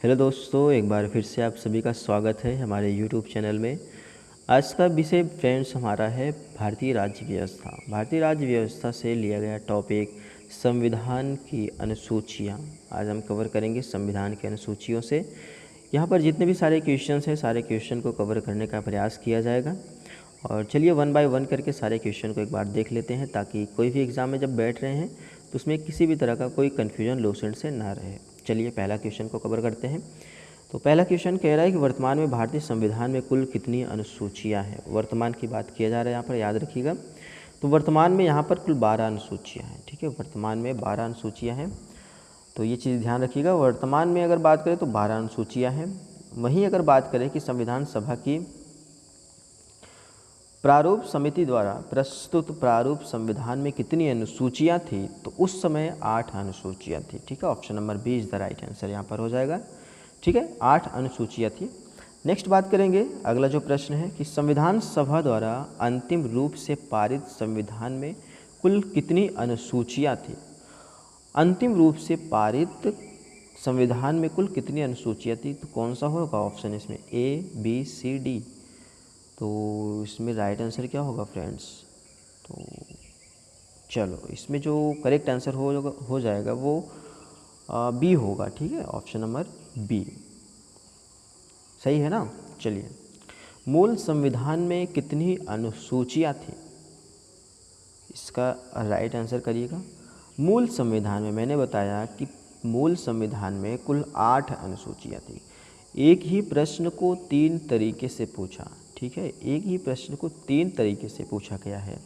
Hello दोस्तों, एक बार फिर से आप सभी का स्वागत है हमारे यूट्यूब चैनल में। आज का विषय फ्रेंड्स हमारा है भारतीय राज्य व्यवस्था। भारतीय राज्य व्यवस्था से लिया गया टॉपिक संविधान की अनुसूचियाँ। आज हम कवर करेंगे संविधान की अनुसूचियों से। यहाँ पर जितने भी सारे क्वेश्चंस हैं, सारे क्वेश्चन को कवर करने का प्रयास किया जाएगा। और चलिए वन बाय वन करके सारे क्वेश्चन को एक बार देख लेते हैं, ताकि कोई भी एग्ज़ाम में जब बैठ रहे हैं तो उसमें किसी भी तरह का कोई कन्फ्यूजन लोसेंट से ना रहे। चलिए पहला क्वेश्चन को कवर करते हैं। तो पहला क्वेश्चन कह रहा है कि वर्तमान में भारतीय संविधान में कुल कितनी अनुसूचियाँ हैं। वर्तमान की बात किया जा रहा है यहाँ पर, याद रखिएगा। तो वर्तमान में यहाँ पर कुल 12 अनुसूचियाँ हैं। ठीक है, वर्तमान में 12 अनुसूचियाँ हैं, तो ये चीज़ ध्यान रखिएगा। वर्तमान में अगर बात करें तो 12 अनुसूचियाँ हैं। वहीं अगर बात करें कि संविधान सभा की प्रारूप समिति द्वारा प्रस्तुत प्रारूप संविधान में कितनी अनुसूचियाँ थी, तो उस समय 8 अनुसूचियाँ थी। ठीक है, option number B is the right answer यहाँ पर हो जाएगा। ठीक है, 8 अनुसूचियाँ थी। नेक्स्ट बात करेंगे, अगला जो प्रश्न है कि संविधान सभा द्वारा अंतिम रूप से पारित संविधान में कुल कितनी अनुसूचियाँ थी। अंतिम रूप से पारित संविधान में कुल कितनी अनुसूचियाँ थी, तो कौन सा होगा ऑप्शन इसमें, ए बी सी डी। तो इसमें राइट आंसर क्या होगा फ्रेंड्स, तो चलो इसमें जो करेक्ट आंसर हो जाएगा वो बी होगा। ठीक है, ऑप्शन नंबर बी सही है ना। चलिए, मूल संविधान में कितनी अनुसूचियाँ थी, इसका राइट आंसर करिएगा। मूल संविधान में मैंने बताया कि मूल संविधान में कुल 8 अनुसूचियाँ थी। एक ही प्रश्न को 3 तरीके से पूछा। ठीक है, एक ही प्रश्न को 3 तरीके से पूछा गया है।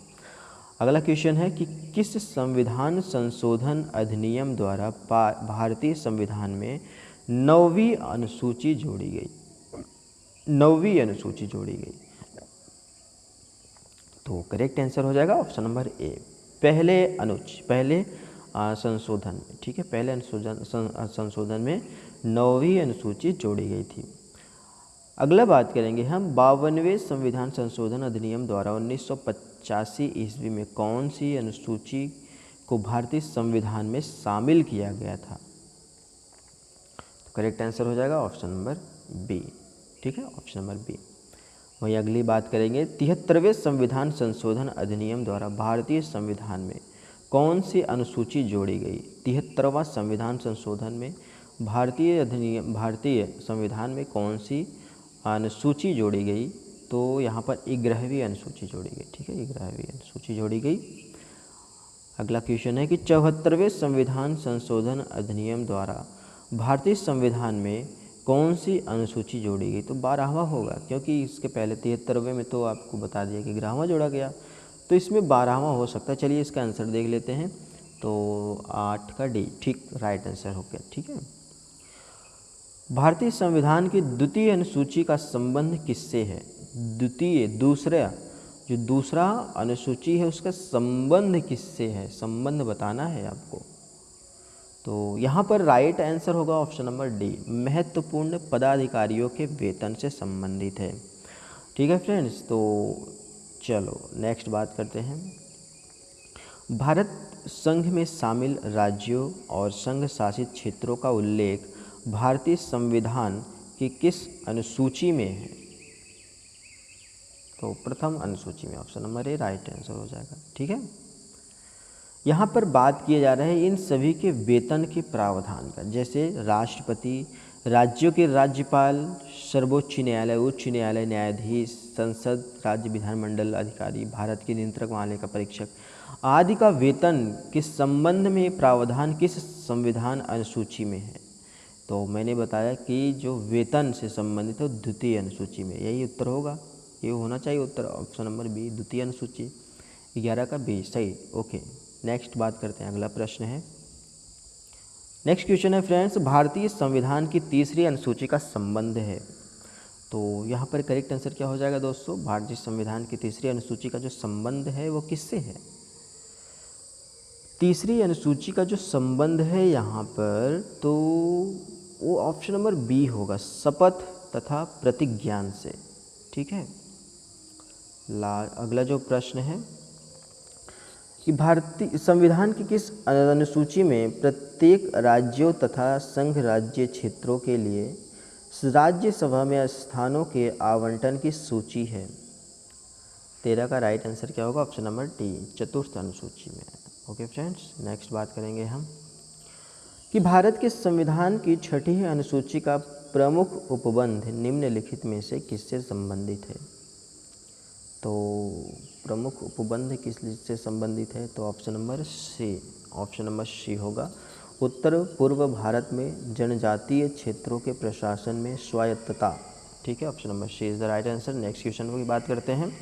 अगला क्वेश्चन है कि किस संविधान संशोधन अधिनियम द्वारा भारतीय संविधान में 9वीं अनुसूची जोड़ी गई। 9वीं अनुसूची जोड़ी गई, तो करेक्ट आंसर हो जाएगा ऑप्शन नंबर ए, पहले संशोधन में। ठीक है, पहले संशोधन में 9वीं अनुसूची जोड़ी गई थी। अगला बात करेंगे हम 52वें संविधान संशोधन अधिनियम द्वारा 1985 ईस्वी में कौन सी अनुसूची को भारतीय संविधान में शामिल किया गया था। तो करेक्ट आंसर हो जाएगा ऑप्शन नंबर बी। ठीक है, ऑप्शन नंबर बी। वहीं अगली बात करेंगे 73वें संविधान संशोधन अधिनियम द्वारा भारतीय संविधान में कौन सी अनुसूची जोड़ी गई। 73वां संविधान संशोधन में भारतीय संविधान में कौन सी अनुसूची जोड़ी गई, तो यहाँ पर 11वीं अनुसूची जोड़ी गई। ठीक है, 11वीं अनुसूची जोड़ी गई। अगला क्वेश्चन है कि 74वें संविधान संशोधन अधिनियम द्वारा भारतीय संविधान में कौन सी अनुसूची जोड़ी गई, तो 12वां होगा, क्योंकि इसके पहले 73वें में तो आपको बता दिया कि 11वां जोड़ा गया, तो इसमें 12वां हो सकता है। चलिए इसका आंसर देख लेते हैं, तो 8 का डी ठीक राइट आंसर हो गया। ठीक है, भारतीय संविधान की द्वितीय अनुसूची का संबंध किससे है। दूसरा अनुसूची है उसका संबंध किससे है, संबंध बताना है आपको। तो यहाँ पर राइट आंसर होगा ऑप्शन नंबर डी, महत्वपूर्ण पदाधिकारियों के वेतन से संबंधित है। ठीक है फ्रेंड्स, तो चलो नेक्स्ट बात करते हैं। भारत संघ में शामिल राज्यों और संघ शासित क्षेत्रों का उल्लेख भारतीय संविधान की किस अनुसूची में है। तो प्रथम अनुसूची में, option number A right answer हो जाएगा। ठीक है, यहाँ पर बात किया जा रहा है इन सभी के वेतन के प्रावधान का, जैसे राष्ट्रपति, राज्यों के राज्यपाल, सर्वोच्च न्यायालय, उच्च न्यायालय न्यायाधीश, संसद, राज्य विधानमंडल अधिकारी, भारत के नियंत्रक मामले का परीक्षक आदि का वेतन के संबंध में प्रावधान किस संविधान अनुसूची में है। तो मैंने बताया कि जो वेतन से संबंधित है द्वितीय अनुसूची में, यही उत्तर होगा, ये होना चाहिए उत्तर, ऑप्शन नंबर बी द्वितीय अनुसूची, 11 का बी सही। ओके, नेक्स्ट बात करते हैं, अगला प्रश्न है। नेक्स्ट क्वेश्चन है फ्रेंड्स, भारतीय संविधान की तीसरी अनुसूची का संबंध है। तो यहाँ पर करेक्ट आंसर क्या हो जाएगा दोस्तों, भारतीय संविधान की तीसरी अनुसूची का जो संबंध है वो किससे है। तीसरी अनुसूची का जो संबंध है यहाँ पर, तो वो ऑप्शन नंबर बी होगा, शपथ तथा प्रतिज्ञान से। ठीक है, अगला जो प्रश्न है कि भारतीय संविधान की किस अनुसूची में प्रत्येक राज्यों तथा संघ राज्य क्षेत्रों के लिए राज्यसभा में स्थानों के आवंटन की सूची है? 13 का राइट आंसर क्या होगा? ऑप्शन नंबर डी, चतुर्थ अनुसूची में। ओके फ्रेंड्स, नेक्स्ट बात करेंगे हम कि भारत के संविधान की 6ठी अनुसूची का प्रमुख उपबंध निम्नलिखित में से किससे संबंधित है? तो प्रमुख उपबंध किससे संबंधित है? तो ऑप्शन नंबर सी होगा। उत्तर पूर्व भारत में जनजातीय क्षेत्रों के प्रशासन में स्वायत्तता। ठीक है, option number C is the right answer. Next question की बात करते हैं।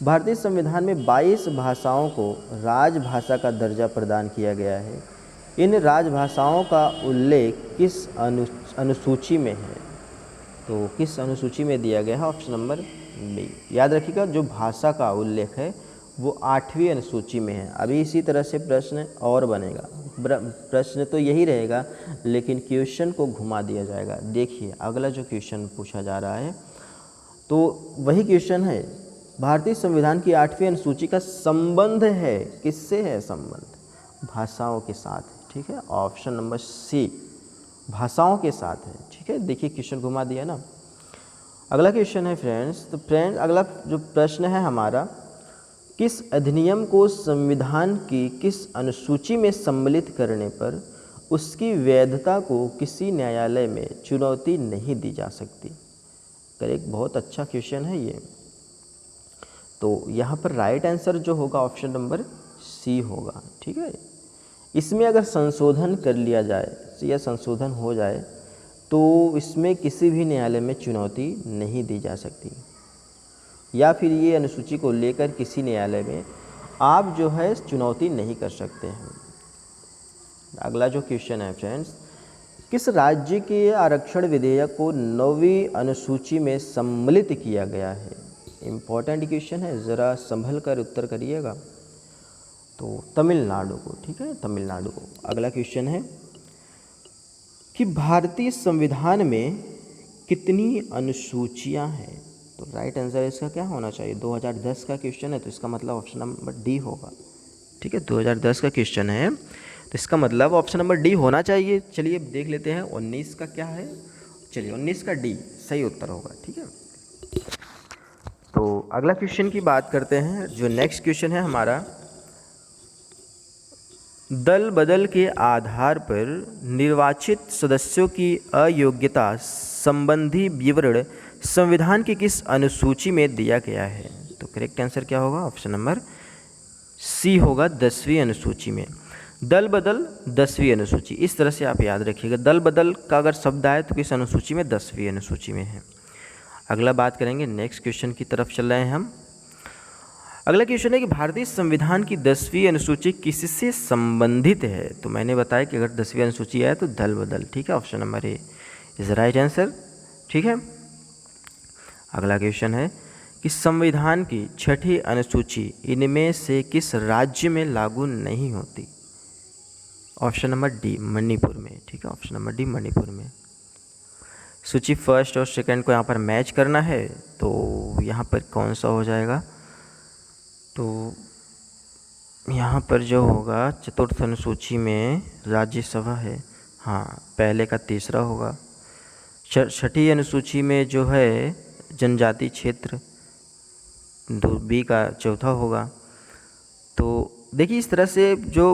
भारतीय संविधान में 22 भाषाओं को राजभाषा का दर्जा प्रदान किया गया है। इन राजभाषाओं का उल्लेख किस अनुसूची में है? तो किस अनुसूची में दिया गया है? Option number B. याद रखिएगा, जो भाषा का उल्लेख है वो 8वीं अनुसूची में है। अभी इसी तरह से प्रश्न और बनेगा। प्रश्न तो यही रहेगा, लेकिन क्वेश्चन को घुमा दिया जाएगा। देखिए अगला जो क्वेश्चन पूछा जा रहा है तो वही क्वेश्चन है, भारतीय संविधान की 8वीं अनुसूची का संबंध है, किससे है संबंध? भाषाओं के साथ है। ठीक है, ऑप्शन नंबर सी, भाषाओं के साथ है। ठीक है, देखिए क्वेश्चन घुमा दिया ना। अगला क्वेश्चन है फ्रेंड्स, तो फ्रेंड्स अगला जो प्रश्न है हमारा, किस अधिनियम को संविधान की किस अनुसूची में सम्मिलित करने पर उसकी वैधता को किसी न्यायालय में चुनौती नहीं दी जा सकती? करेक्ट, बहुत अच्छा क्वेश्चन है ये। तो यहाँ पर राइट आंसर जो होगा ऑप्शन नंबर सी होगा। ठीक है, इसमें अगर संशोधन कर लिया जाए या संशोधन हो जाए तो इसमें किसी भी न्यायालय में चुनौती नहीं दी जा सकती, या फिर ये अनुसूची को लेकर किसी न्यायालय में आप जो है चुनौती नहीं कर सकते हैं। अगला जो क्वेश्चन है फ्रेंड्स, किस राज्य के आरक्षण विधेयक को 9वीं अनुसूची में सम्मिलित किया गया है? इम्पॉर्टेंट क्वेश्चन है, ज़रा संभल कर उत्तर करिएगा। तो तमिलनाडु को। ठीक है, तमिलनाडु को। अगला क्वेश्चन है कि भारतीय संविधान में कितनी अनुसूचियां हैं? तो राइट आंसर इसका क्या होना चाहिए? 2010 का क्वेश्चन है, तो इसका मतलब ऑप्शन नंबर डी होगा। ठीक है, 2010 का क्वेश्चन है तो इसका मतलब ऑप्शन नंबर डी होना चाहिए। चलिए देख लेते हैं 19 का क्या है। चलिए 19 का डी सही उत्तर होगा। ठीक है, तो अगला क्वेश्चन की बात करते हैं। जो नेक्स्ट क्वेश्चन है हमारा, दल बदल के आधार पर निर्वाचित सदस्यों की अयोग्यता संबंधी विवरण संविधान की किस अनुसूची में दिया गया है? तो करेक्ट आंसर क्या होगा? ऑप्शन नंबर सी होगा, 10वीं अनुसूची में। दल बदल 10वीं अनुसूची, इस तरह से आप याद रखिएगा। दल बदल का अगर शब्द आए तो किस अनुसूची में? 10वीं अनुसूची में है। अगला बात करेंगे, नेक्स्ट क्वेश्चन की तरफ चल रहे हैं हम। अगला क्वेश्चन है कि भारतीय संविधान की 10वीं अनुसूची किससे संबंधित है? तो मैंने बताया कि अगर 10वीं अनुसूची आए तो दल बदल। ठीक है, option number A is right answer. ठीक है, अगला क्वेश्चन है कि संविधान की 6ठी अनुसूची इनमें से किस राज्य में लागू नहीं होती? ऑप्शन नंबर डी, मणिपुर में। ठीक है, ऑप्शन नंबर डी, मणिपुर में। सूची फर्स्ट और सेकंड को यहाँ पर मैच करना है, तो यहाँ पर कौन सा हो जाएगा? तो यहाँ पर जो होगा, चतुर्थ अनुसूची में राज्यसभा है, हाँ, पहले का तीसरा होगा। 6ठी अनुसूची में जो है जनजाति क्षेत्र, बी का चौथा होगा। तो देखिए इस तरह से जो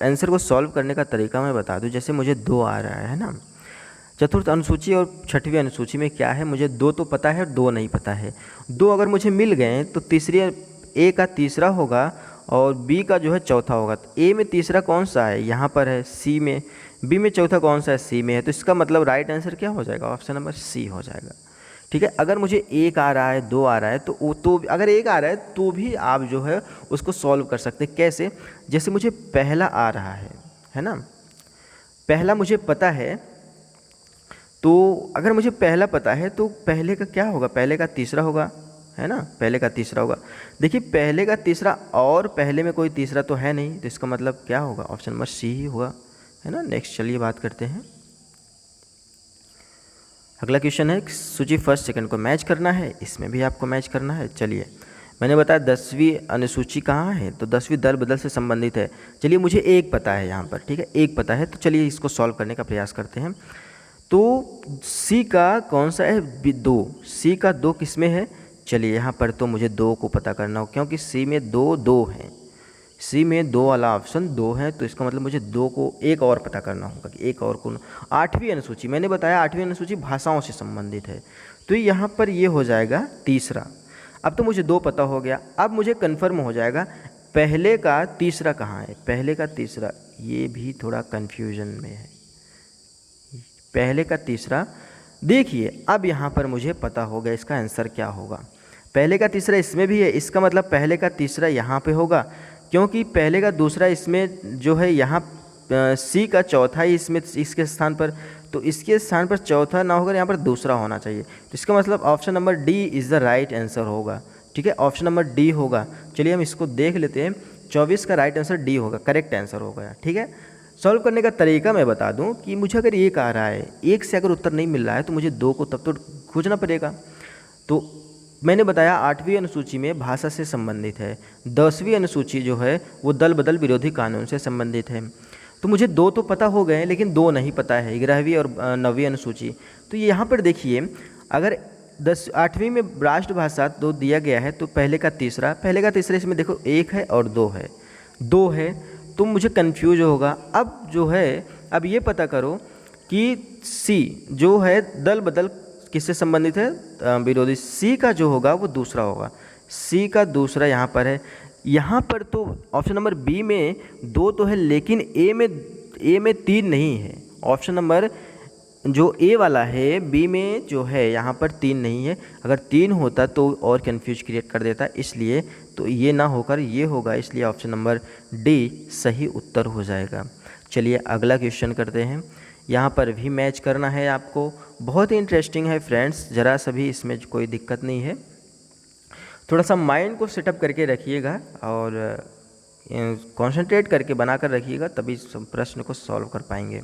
आंसर को सॉल्व करने का तरीका मैं बता दूं। जैसे मुझे 2 आ रहा है ना, चतुर्थ अनुसूची और 6वीं अनुसूची में क्या है, मुझे 2 तो पता है और 2 नहीं पता है। 2 अगर मुझे मिल गए तो तीसरी, ए का तीसरा होगा और बी का जो है चौथा होगा। तो ए में तीसरा कौन सा है? यहाँ पर है सी में। बी में चौथा कौन सा है? सी में है। तो इसका मतलब राइट आंसर क्या हो जाएगा? ऑप्शन नंबर सी हो जाएगा। ठीक है, अगर मुझे 1 आ रहा है, 2 आ रहा है, तो अगर 1 आ रहा है तो भी आप जो है उसको सॉल्व कर सकते हैं। कैसे? जैसे मुझे पहला आ रहा है ना, पहला मुझे पता है, तो अगर मुझे पहला पता है तो पहले का क्या होगा? पहले का तीसरा होगा, है ना, पहले का तीसरा होगा। देखिए पहले का तीसरा और पहले में कोई तीसरा तो है नहीं, तो इसका मतलब क्या होगा? ऑप्शन नंबर सी ही होगा, है ना। नेक्स्ट चलिए बात करते हैं। अगला क्वेश्चन है सूची फर्स्ट सेकंड को मैच करना है, इसमें भी आपको मैच करना है। चलिए मैंने बताया 10वीं अनुसूची कहाँ है, तो 10वीं दल बदल से संबंधित है। चलिए मुझे एक पता है यहाँ पर, ठीक है, एक पता है, तो चलिए इसको सॉल्व करने का प्रयास करते हैं। तो सी का कौन सा है, 2, सी का 2 किस में है, चलिए यहाँ पर तो मुझे 2 को पता करना हो, क्योंकि सी में 2 है, सी में 2 वाला ऑप्शन 2 है, तो इसका मतलब मुझे 2 को एक और पता करना होगा कि एक और कौन। 8वीं अनुसूची, मैंने बताया 8वीं अनुसूची भाषाओं से संबंधित है, तो यहाँ पर ये हो जाएगा तीसरा। अब तो मुझे 2 पता हो गया, अब मुझे कन्फर्म हो जाएगा पहले का तीसरा कहाँ है, पहले का तीसरा, ये भी थोड़ा कन्फ्यूजन में है, पहले का तीसरा। देखिए अब यहाँ पर मुझे पता हो गया इसका आंसर क्या होगा। पहले का तीसरा इसमें भी है, इसका मतलब पहले का तीसरा यहाँ पे होगा, क्योंकि पहले का दूसरा इसमें जो है यहाँ सी का चौथा ही इसमें इसके स्थान पर, तो इसके स्थान पर चौथा ना होकर यहाँ पर दूसरा होना चाहिए, तो इसका मतलब option number D is the right answer होगा। ठीक है, ऑप्शन नंबर डी होगा। चलिए हम इसको देख लेते हैं, 24 का राइट आंसर डी होगा, करेक्ट आंसर होगा। ठीक है, सॉल्व करने का तरीका मैं बता दूं कि मुझे अगर एक आ रहा है, एक से अगर उत्तर नहीं मिल रहा है तो मुझे 2 को तब तो खोजना पड़ेगा। तो मैंने बताया 8वीं अनुसूची में भाषा से संबंधित है, 10वीं अनुसूची जो है वो दल बदल विरोधी कानून से संबंधित है। तो मुझे 2 तो पता हो गए, लेकिन 2 नहीं पता है, 11वीं और 9वीं अनुसूची। तो यहाँ पर देखिए, अगर 8वीं में राष्ट्रभाषा 2 दिया गया है, तो पहले का तीसरा इसमें देखो 1 है और 2 है, 2 है, तो मुझे कन्फ्यूज होगा। अब जो है, अब ये पता करो कि सी जो है दल बदल किससे संबंधित है, विरोधी। सी का जो होगा वो दूसरा होगा, सी का दूसरा यहाँ पर है। यहाँ पर तो ऑप्शन नंबर बी में 2 तो है, लेकिन ए में 3 नहीं है। ऑप्शन नंबर जो ए वाला है, बी में जो है यहाँ पर 3 नहीं है, अगर 3 होता तो और कन्फ्यूज क्रिएट कर देता, इसलिए तो ये ना होकर ये होगा, इसलिए ऑप्शन नंबर डी सही उत्तर हो जाएगा। चलिए अगला क्वेश्चन करते हैं। यहाँ पर भी मैच करना है आपको, बहुत ही इंटरेस्टिंग है फ्रेंड्स, ज़रा सा भी इसमें कोई दिक्कत नहीं है। थोड़ा सा माइंड को सेटअप करके रखिएगा और कंसंट्रेट करके बना कर रखिएगा, तभी प्रश्न को सॉल्व कर पाएंगे।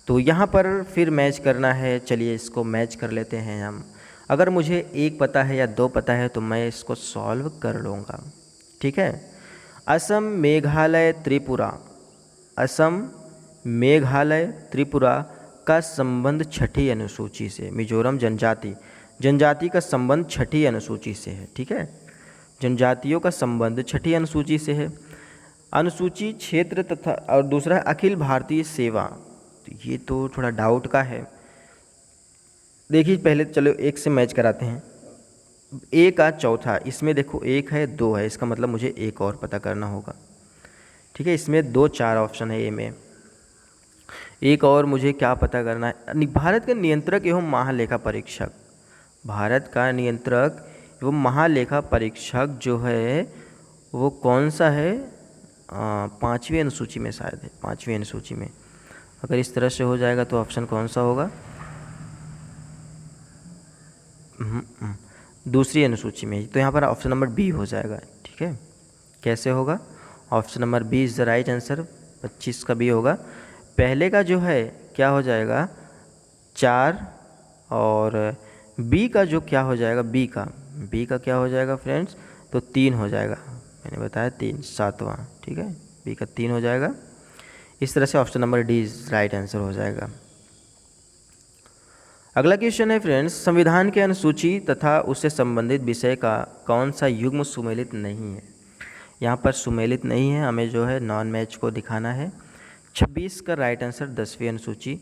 तो यहाँ पर फिर मैच करना है, चलिए इसको मैच कर लेते हैं हम। अगर मुझे 1 पता है या 2 पता है तो मैं इसको सॉल्व कर लूँगा। ठीक है, असम मेघालय त्रिपुरा, असम मेघालय त्रिपुरा का संबंध 6ठी अनुसूची से, मिजोरम जनजाति का संबंध 6ठी अनुसूची से है। ठीक है, जनजातियों का संबंध 6ठी अनुसूची से है। अनुसूची क्षेत्र तथा, और दूसरा अखिल भारतीय सेवा, तो ये तो थोड़ा डाउट का है। देखिए पहले चलो 1 से मैच कराते हैं। ए का चौथा, इसमें देखो 1 है 2 है, इसका मतलब मुझे 1 और पता करना होगा। ठीक है, इसमें 2 4 ऑप्शन है ए में, एक और मुझे क्या पता करना है। भारत का नियंत्रक एवं महालेखा परीक्षक, भारत का नियंत्रक एवं महालेखा परीक्षक जो है वो कौन सा है, 5वीं अनुसूची में शायद है, 5वीं अनुसूची में। अगर इस तरह से हो जाएगा तो ऑप्शन कौन सा होगा, दूसरी अनुसूची में, तो यहाँ पर ऑप्शन नंबर बी हो जाएगा। ठीक है, कैसे होगा, option number B is the right answer, 25 का बी होगा। पहले का जो है क्या हो जाएगा 4, और बी का जो क्या हो जाएगा, बी का क्या हो जाएगा फ्रेंड्स, तो 3 हो जाएगा, मैंने बताया 3, 7वां। ठीक है, बी का 3 हो जाएगा। इस तरह से option number D right answer हो जाएगा। अगला क्वेश्चन है फ्रेंड्स, संविधान के अनुसूची तथा उससे संबंधित विषय का कौन सा युग्म सुमेलित नहीं है। यहाँ पर सुमेलित नहीं है, हमें जो है नॉन मैच को दिखाना है। 26 का राइट आंसर 10वीं अनुसूची,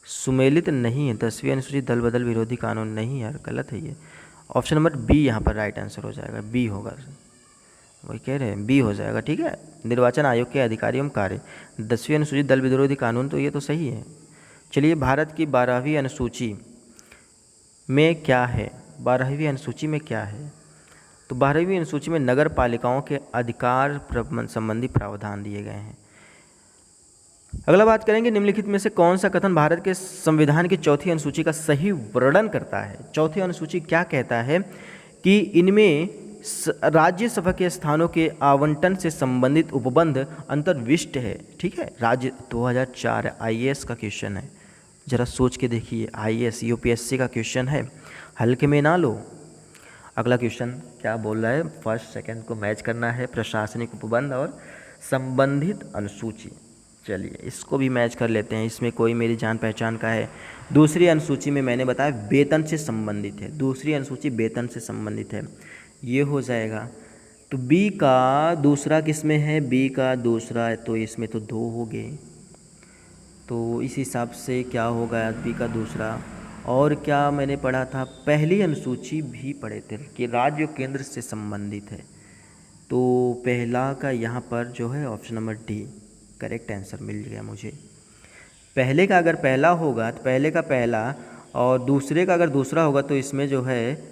सुमेलित नहीं है 10वीं अनुसूची, दल बदल विरोधी कानून नहीं, यार गलत है ये। ऑप्शन नंबर बी यहाँ पर राइट आंसर हो जाएगा, बी होगा, वही कह रहे हैं बी हो जाएगा। ठीक है, निर्वाचन आयोग के अधिकारी एवं कार्य, 10वीं अनुसूची दल विरोधी कानून, तो ये तो सही है। चलिए भारत की 12वीं अनुसूची में क्या है, 12वीं अनुसूची में क्या है, तो 12वीं अनुसूची में नगर पालिकाओं के अधिकार संबंधी प्रावधान दिए गए हैं। अगला बात करेंगे, निम्नलिखित में से कौन सा कथन भारत के संविधान की 4थी अनुसूची का सही वर्णन करता है। 4थी अनुसूची क्या कहता है कि इनमें राज्यसभा के स्थानों के आवंटन से संबंधित उपबंध अंतर्विष्ट है। ठीक है, राज्य 2004 IAS का क्वेश्चन है, जरा सोच के देखिए, IAS UPSC का क्वेश्चन है, हल्के में ना लो। अगला क्वेश्चन क्या बोल रहा है, फर्स्ट सेकंड को मैच करना है, प्रशासनिक उपबंध और संबंधित अनुसूची। चलिए इसको भी मैच कर लेते हैं, इसमें कोई मेरी जान पहचान का है। दूसरी अनुसूची में मैंने बताया वेतन से संबंधित है, दूसरी अनुसूची वेतन से संबंधित है, ये हो जाएगा। तो बी का दूसरा किस में है, बी का दूसरा, तो इसमें तो 2 हो गए, तो इस हिसाब से क्या होगा बी का दूसरा। और क्या मैंने पढ़ा था, पहली अनुसूची भी पढ़े थे कि राज्य और केंद्र से संबंधित है, तो पहला का यहाँ पर जो है option number D correct answer मिल गया मुझे। पहले का अगर पहला होगा तो पहले का पहला, और दूसरे का अगर दूसरा होगा तो इसमें जो है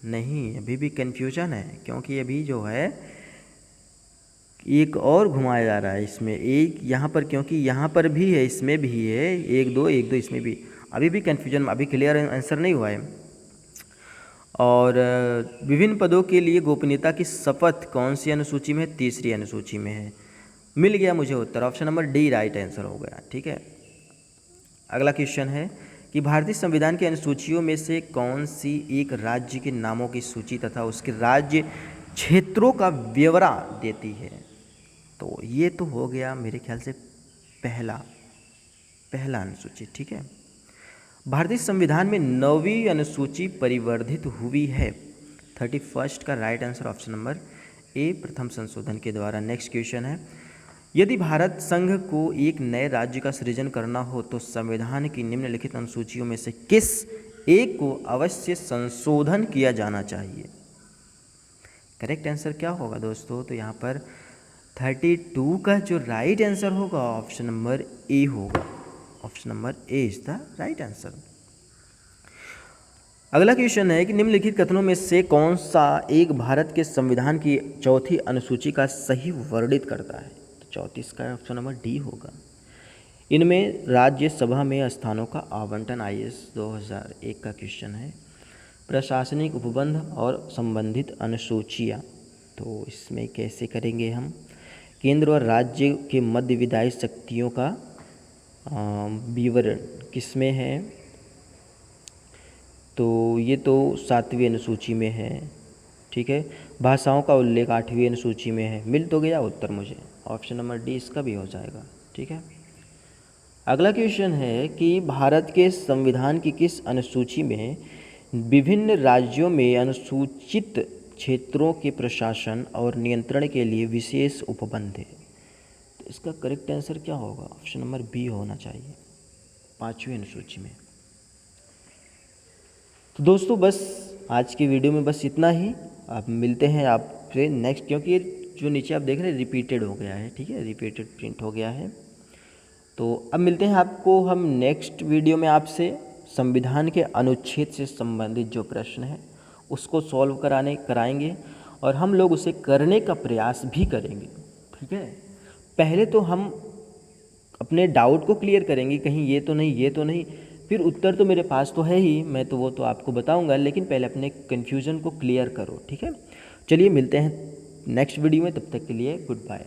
नहीं, अभी भी कन्फ्यूजन है, क्योंकि अभी जो है एक और घुमाया जा रहा है इसमें, एक यहाँ पर, क्योंकि यहाँ पर भी है, इसमें भी है, 1 2 1 2 इसमें भी, अभी भी कन्फ्यूजन, अभी क्लियर आंसर नहीं हुआ है। और विभिन्न पदों के लिए गोपनीयता की शपथ कौन सी अनुसूची में है, तीसरी अनुसूची में है। मिल गया मुझे उत्तर, option number D right answer हो गया। ठीक है, अगला क्वेश्चन है कि भारतीय संविधान की अनुसूचियों में से कौन सी एक राज्य के नामों की सूची तथा उसके राज्य क्षेत्रों का ब्यौरा देती है। तो ये तो हो गया मेरे ख्याल से पहला अनुसूची। ठीक है, भारतीय संविधान में 9वीं अनुसूची परिवर्धित हुई है, 31 का right answer option number A प्रथम संशोधन के द्वारा। नेक्स्ट क्वेश्चन है, यदि भारत संघ को एक नए राज्य का सृजन करना हो तो संविधान की निम्नलिखित अनुसूचियों में से किस एक को अवश्य संशोधन किया जाना चाहिए। करेक्ट आंसर क्या होगा दोस्तों, तो यहाँ पर 32 का जो राइट आंसर होगा ऑप्शन नंबर ए होगा, option number A is the right answer. अगला क्वेश्चन है कि निम्नलिखित कथनों में से कौन सा एक भारत के संविधान की चौथी अनुसूची का सही वर्णित करता है। तो 34 का ऑप्शन नंबर डी होगा। इनमें राज्यसभा में स्थानों का आवंटन IAS 2001 का क्वेश्चन है। प्रशासनिक उपबंध और संबंधित अनुसूचियाँ, तो इसमें कैसे करेंगे हम। केंद्र और राज्य के मध्य विधायी शक्तियों का विवरण किसमें है, तो ये तो 7वीं अनुसूची में है। ठीक है, भाषाओं का उल्लेख 8वीं अनुसूची में है। मिल तो गया उत्तर मुझे, ऑप्शन नंबर डी इसका भी हो जाएगा। ठीक है, अगला क्वेश्चन है कि भारत के संविधान की किस अनुसूची में विभिन्न राज्यों में अनुसूचित क्षेत्रों के प्रशासन और नियंत्रण के लिए विशेष उपबंध है। तो इसका करेक्ट आंसर क्या होगा, ऑप्शन नंबर बी होना चाहिए, 5वीं अनुसूची में। तो दोस्तों बस आज की वीडियो में बस इतना ही। आप मिलते हैं आपसे नेक्स्ट, क्योंकि ये जो नीचे आप देख रहे हैं रिपीटेड हो गया है। ठीक है, रिपीटेड प्रिंट हो गया है। तो अब मिलते हैं आपको हम नेक्स्ट वीडियो में आपसे संविधान के अनुच्छेद से संबंधित जो प्रश्न है उसको सॉल्व कराएंगे और हम लोग उसे करने का प्रयास भी करेंगे। ठीक है, पहले तो हम अपने डाउट को क्लियर करेंगे, कहीं ये तो नहीं, फिर उत्तर तो मेरे पास तो है ही, मैं तो वो तो आपको बताऊंगा, लेकिन पहले अपने कन्फ्यूज़न को क्लियर करो। ठीक है, चलिए मिलते हैं नेक्स्ट वीडियो में, तब तक के लिए गुड बाय।